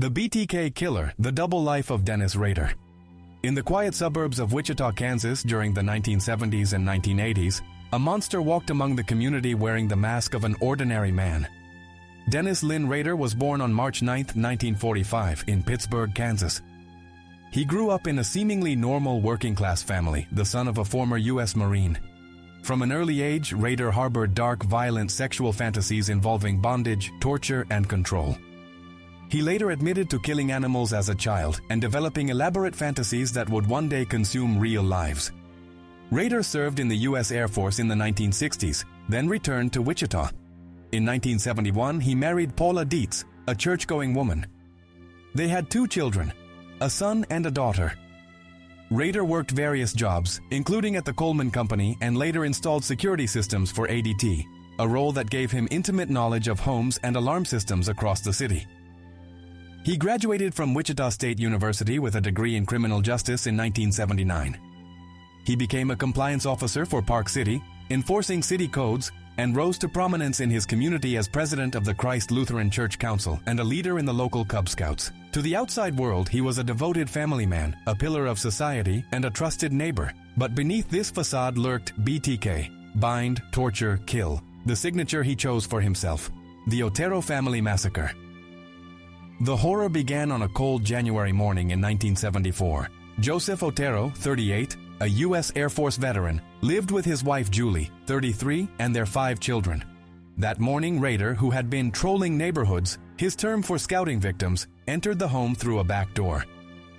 The BTK Killer, the double life of Dennis Rader. In the quiet suburbs of Wichita, Kansas during the 1970s and 1980s, a monster walked among the community wearing the mask of an ordinary man. Dennis Lynn Rader was born on March 9, 1945, in Pittsburgh, Kansas. He grew up in a seemingly normal working-class family, the son of a former U.S. Marine. From an early age, Rader harbored dark, violent sexual fantasies involving bondage, torture, and control. He later admitted to killing animals as a child and developing elaborate fantasies that would one day consume real lives. Rader served in the U.S. Air Force in the 1960s, then returned to Wichita. In 1971, he married Paula Dietz, a church-going woman. They had 2 children, a son and a daughter. Rader worked various jobs, including at the Coleman Company, and later installed security systems for ADT, a role that gave him intimate knowledge of homes and alarm systems across the city. He graduated from Wichita State University with a degree in criminal justice in 1979. He became a compliance officer for Park City, enforcing city codes, and rose to prominence in his community as president of the Christ Lutheran Church Council and a leader in the local Cub Scouts. To the outside world, he was a devoted family man, a pillar of society, and a trusted neighbor. But beneath this facade lurked BTK, bind, torture, kill, the signature he chose for himself, the Otero family massacre. The horror began on a cold January morning in 1974. Joseph Otero, 38, a U.S. Air Force veteran, lived with his wife Julie, 33, and their 5 children. That morning, Rader, who had been trolling neighborhoods, his term for scouting victims, entered the home through a back door.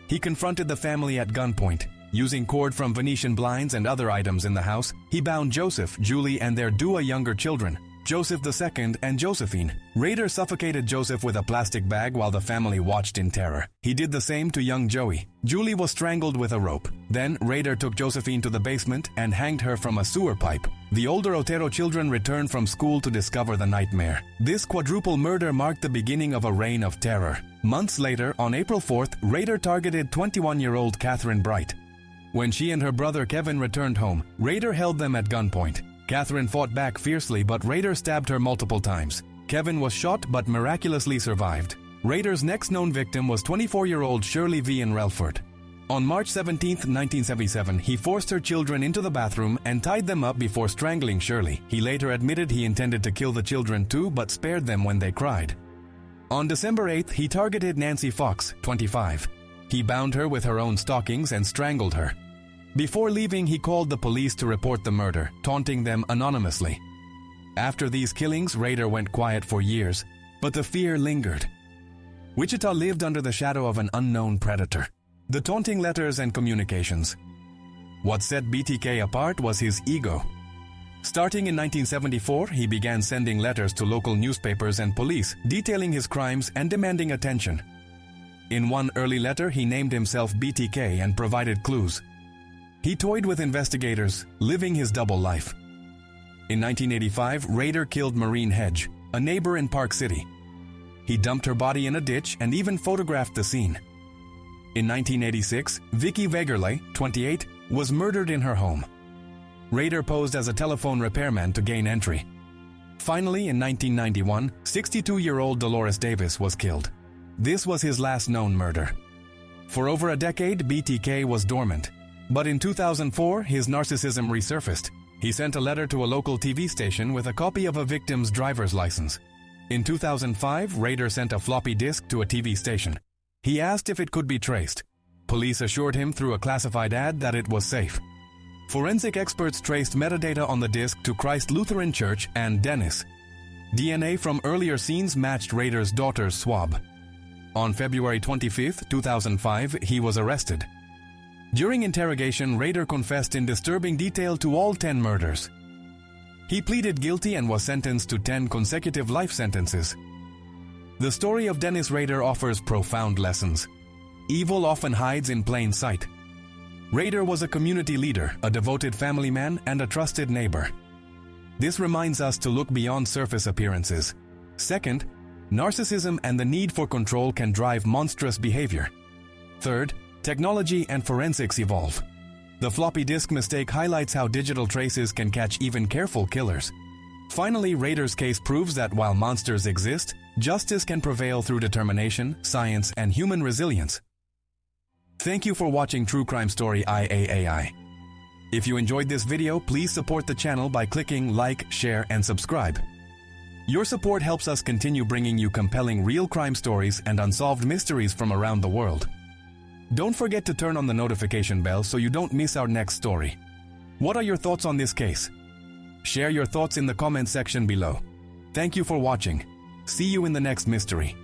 He confronted the family at gunpoint. Using cord from Venetian blinds and other items in the house, he bound Joseph, Julie, and their 2 younger children, Joseph II and Josephine. Rader suffocated Joseph with a plastic bag while the family watched in terror. He did the same to young Joey. Julie was strangled with a rope. Then Rader took Josephine to the basement and hanged her from a sewer pipe. The older Otero children returned from school to discover the nightmare. This quadruple murder marked the beginning of a reign of terror. Months later, on April 4th, Rader targeted 21-year-old Catherine Bright. When she and her brother Kevin returned home, Rader held them at gunpoint. Catherine fought back fiercely, but Rader stabbed her multiple times. Kevin was shot but miraculously survived. Rader's next known victim was 24-year-old Shirley V. in Relford. On March 17, 1977, he forced her children into the bathroom and tied them up before strangling Shirley. He later admitted he intended to kill the children too, but spared them when they cried. On December 8th, he targeted Nancy Fox, 25. He bound her with her own stockings and strangled her. Before leaving, he called the police to report the murder, taunting them anonymously. After these killings, Rader went quiet for years, but the fear lingered. Wichita lived under the shadow of an unknown predator. The taunting letters and communications. What set BTK apart was his ego. Starting in 1974, he began sending letters to local newspapers and police, detailing his crimes and demanding attention. In one early letter, he named himself BTK and provided clues. He toyed with investigators, living his double life. In 1985, Rader killed Maureen Hedge, a neighbor in Park City. He dumped her body in a ditch and even photographed the scene. In 1986, Vicky Vegerle, 28, was murdered in her home. Rader posed as a telephone repairman to gain entry. Finally, in 1991, 62-year-old Dolores Davis was killed. This was his last known murder. For over a decade, BTK was dormant. But in 2004, his narcissism resurfaced. He sent a letter to a local TV station with a copy of a victim's driver's license. In 2005, Rader sent a floppy disk to a TV station. He asked if it could be traced. Police assured him through a classified ad that it was safe. Forensic experts traced metadata on the disk to Christ Lutheran Church and Dennis. DNA from earlier scenes matched Rader's daughter's swab. On February 25, 2005, he was arrested. During interrogation, Rader confessed in disturbing detail to all 10 murders. He pleaded guilty and was sentenced to 10 consecutive life sentences. The story of Dennis Rader offers profound lessons. Evil often hides in plain sight. Rader was a community leader, a devoted family man, and a trusted neighbor. This reminds us to look beyond surface appearances. Second, narcissism and the need for control can drive monstrous behavior. Third, technology and forensics evolve. The floppy disk mistake highlights how digital traces can catch even careful killers. Finally, Rader's case proves that while monsters exist, justice can prevail through determination, science, and human resilience. Thank you for watching True Crime Story IAAI. If you enjoyed this video, please support the channel by clicking like, share, and subscribe. Your support helps us continue bringing you compelling real crime stories and unsolved mysteries from around the world. Don't forget to turn on the notification bell so you don't miss our next story. What are your thoughts on this case? Share your thoughts in the comment section below. Thank you for watching. See you in the next mystery.